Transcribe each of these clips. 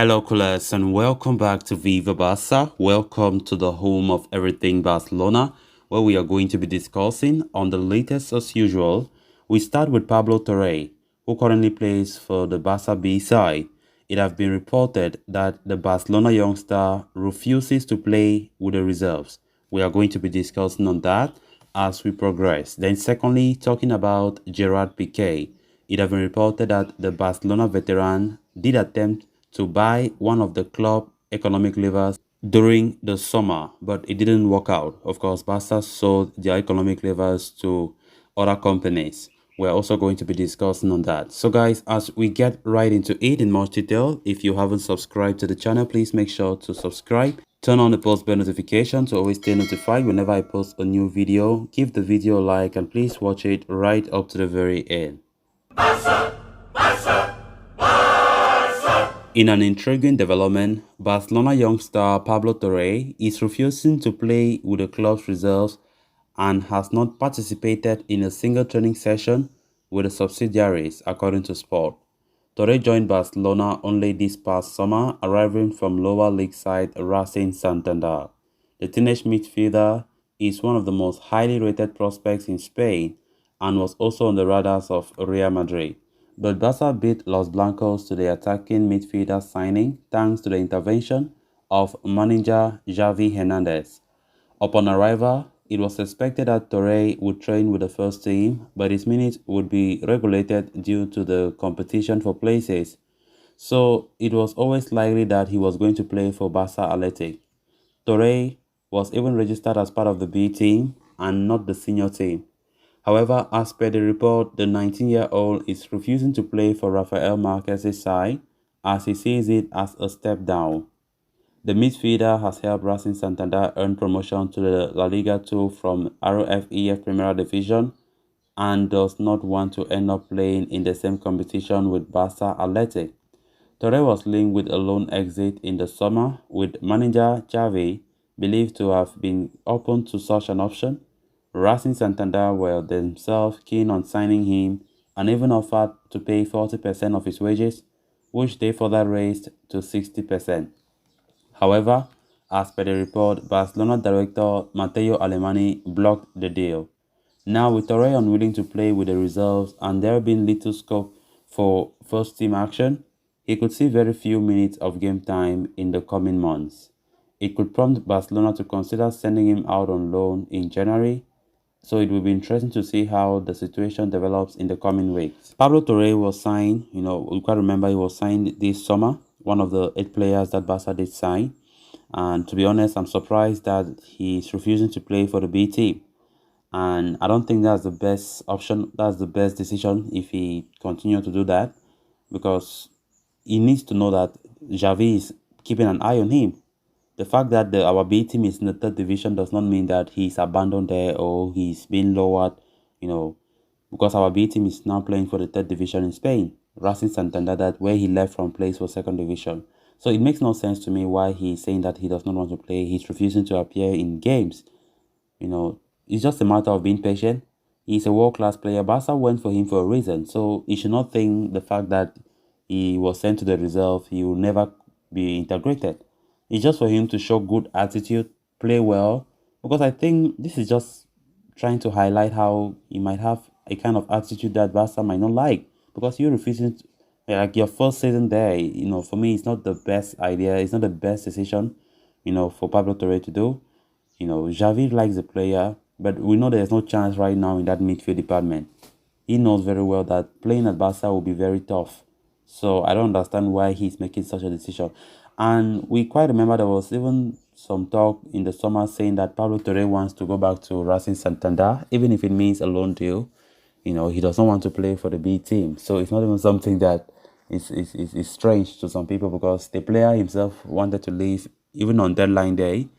Hello, class, and welcome back to Viva Barça. Welcome to the home of everything Barcelona, where we are going to be discussing on the latest as usual. We start with Pablo Torre, who currently plays for the Barça B side. It has been reported that the Barcelona youngster refuses to play with the reserves. We are going to be discussing on that as we progress. Then, secondly, talking about Gerard Piqué. It has been reported that the Barcelona veteran did attempt to buy one of the club economic levers during the summer, but it didn't work out. Of course, Barca sold their economic levers to other companies. We're also going to be discussing on that. So guys, as we get right into it in much detail, if you haven't subscribed to the channel, please make sure to subscribe. Turn on the post bell notification to always stay notified whenever I post a new video. Give the video a like and please watch it right up to the very end. In an intriguing development, Barcelona youngster Pablo Torre is refusing to play with the club's reserves and has not participated in a single training session with the subsidiaries, according to Sport. Torre joined Barcelona only this past summer, arriving from lower league side Racing Santander. The teenage midfielder is one of the most highly rated prospects in Spain and was also on the radars of Real Madrid. But Barca beat Los Blancos to the attacking midfielder signing thanks to the intervention of manager Xavi Hernandez. Upon arrival, it was expected that Torre would train with the first team, but his minutes would be regulated due to the competition for places. So it was always likely that he was going to play for Barca Athletic. Torre was even registered as part of the B team and not the senior team. However, as per the report, the 19-year-old is refusing to play for Rafael Marquez's side as he sees it as a step down. The midfielder has helped Racing Santander earn promotion to the La Liga 2 from RFEF Primera Division and does not want to end up playing in the same competition with Barca Athletic. Torre was linked with a loan exit in the summer, with manager Xavi believed to have been open to such an option. Racing Santander were themselves keen on signing him and even offered to pay 40% of his wages, which they further raised to 60%. However, as per the report, Barcelona director Matteo Alemany blocked the deal. Now, with Torre unwilling to play with the reserves and there being little scope for first-team action, he could see very few minutes of game time in the coming months. It could prompt Barcelona to consider sending him out on loan in January, so it will be interesting to see how the situation develops in the coming weeks. Pablo Torre was signed, you can remember he was signed this summer, one of the 8 players that Barca did sign. And to be honest, I'm surprised that he's refusing to play for the B team. And I don't think that's the best option. That's the best decision if he continues to do that, because he needs to know that Xavi is keeping an eye on him. The fact that our B team is in the 3rd division does not mean that he's abandoned there or he's been lowered, because our B team is now playing for the 3rd division in Spain. Racing Santander, that where he left from, plays for 2nd division. So it makes no sense to me why he's saying that he does not want to play. He's refusing to appear in games. It's just a matter of being patient. He's a world-class player. Barca went for him for a reason. So he should not think the fact that he was sent to the reserve, he will never be integrated. It's just for him to show good attitude, play well. Because I think this is just trying to highlight how he might have a kind of attitude that Barca might not like. Because you're refusing to, like your first season there, for me, it's not the best idea. It's not the best decision, for Pablo Torre to do. Xavi likes the player, but we know there's no chance right now in that midfield department. He knows very well that playing at Barca will be very tough. So I don't understand why he's making such a decision. And we quite remember there was even some talk in the summer saying that Pablo Torre wants to go back to Racing Santander, even if it means a loan deal. He does not want to play for the B team. So it's not even something that is strange to some people, because the player himself wanted to leave even on deadline day.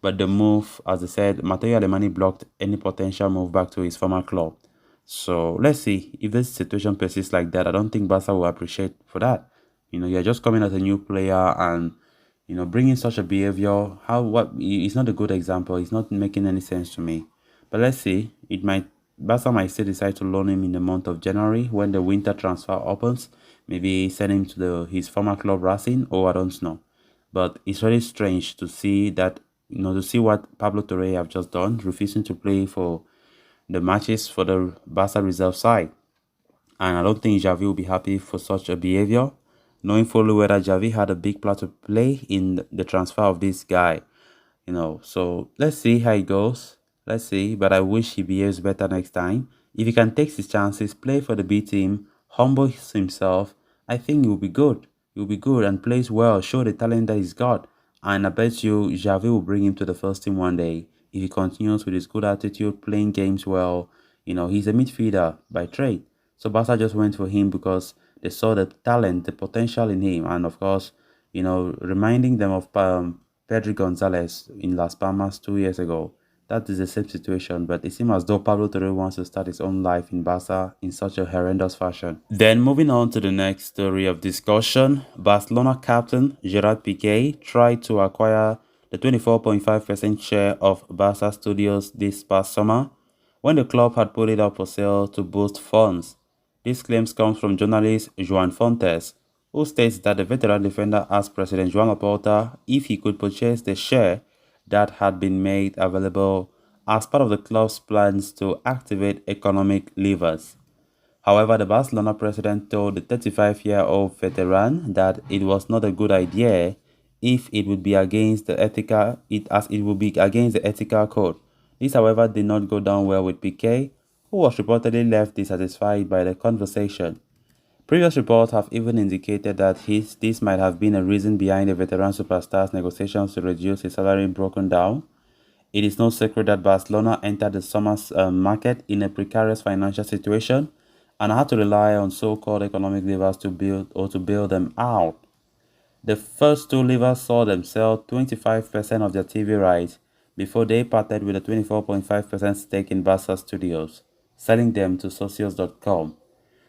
But the move, as I said, Matteo Alemany blocked any potential move back to his former club. So let's see if this situation persists like that. I don't think Barca will appreciate for that. You're just coming as a new player and bringing such a behavior. It's not a good example. It's not making any sense to me. But let's see. Barca might still decide to loan him in the month of January when the winter transfer opens. maybe send him to his former club Racing, or I don't know. But it's really strange to see that, to see what Pablo Torre have just done, refusing to play for the matches for the Barca reserve side. And I don't think Xavi will be happy for such a behavior, knowing fully well that Xavi had a big part to play in the transfer of this guy. So let's see how it goes. Let's see, but I wish he behaves better next time. If he can take his chances, play for the B team, humble himself, I think he will be good. He will be good and plays well, show the talent that he's got. And I bet you Xavi will bring him to the first team one day if he continues with his good attitude, playing games well. He's a midfielder by trade. So Barca just went for him because they saw the talent, the potential in him, and of course, reminding them of Pedri Gonzalez in Las Palmas 2 years ago. That is the same situation, but it seems as though Pablo Torre wants to start his own life in Barca in such a horrendous fashion. Then moving on to the next story of discussion, Barcelona captain Gerard Piqué tried to acquire the 24.5% share of Barca Studios this past summer when the club had put it up for sale to boost funds. This claims comes from journalist Joan Fontes, who states that the veteran defender asked President Joan Laporta if he could purchase the share that had been made available as part of the club's plans to activate economic levers. However, the Barcelona president told the 35-year-old veteran that it was not a good idea if it would be against the it would be against the ethical code. This, however, did not go down well with Piqué, who was reportedly left dissatisfied by the conversation. Previous reports have even indicated that this might have been a reason behind the veteran superstar's negotiations to reduce his salary broken down. It is no secret that Barcelona entered the summer market in a precarious financial situation and had to rely on so-called economic levers to bail them out. The first two levers saw them sell 25% of their TV rights before they parted with a 24.5% stake in Barca Studios, selling them to Socios.com.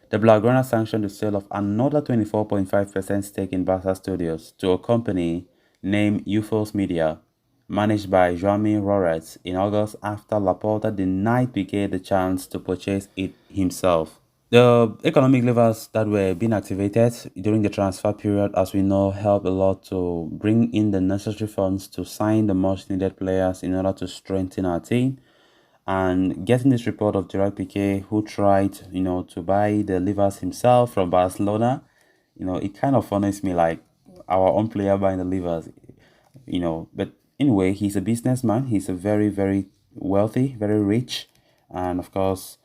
The Blaugrana sanctioned the sale of another 24.5% stake in Barca Studios to a company named UFOS Media, managed by Joami Roretz, in August after Laporta denied Piqué the chance to purchase it himself. The economic levers that were being activated during the transfer period, as we know, helped a lot to bring in the necessary funds to sign the much needed players in order to strengthen our team. And getting this report of Gerard Piqué, who tried, to buy the levers himself from Barcelona, it kind of funnies me, like our own player buying the levers, But anyway, he's a businessman. He's a very, very wealthy, very rich, and of course,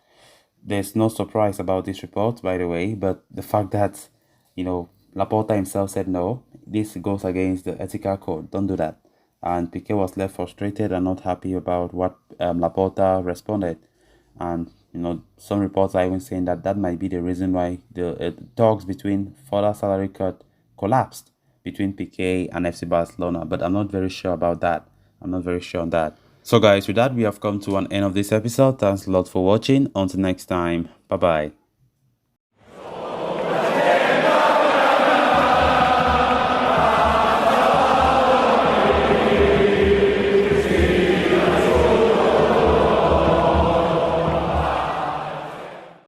there's no surprise about this report, by the way. But the fact that, Laporta himself said no, this goes against the ethical code. Don't do that. And Piqué was left frustrated and not happy about what Laporta responded. And some reports are even saying that that might be the reason why the talks between further salary cut collapsed between Piqué and FC Barcelona. But I'm not very sure about that. I'm not very sure on that. So guys, with that, we have come to an end of this episode. Thanks a lot for watching. Until next time, bye bye.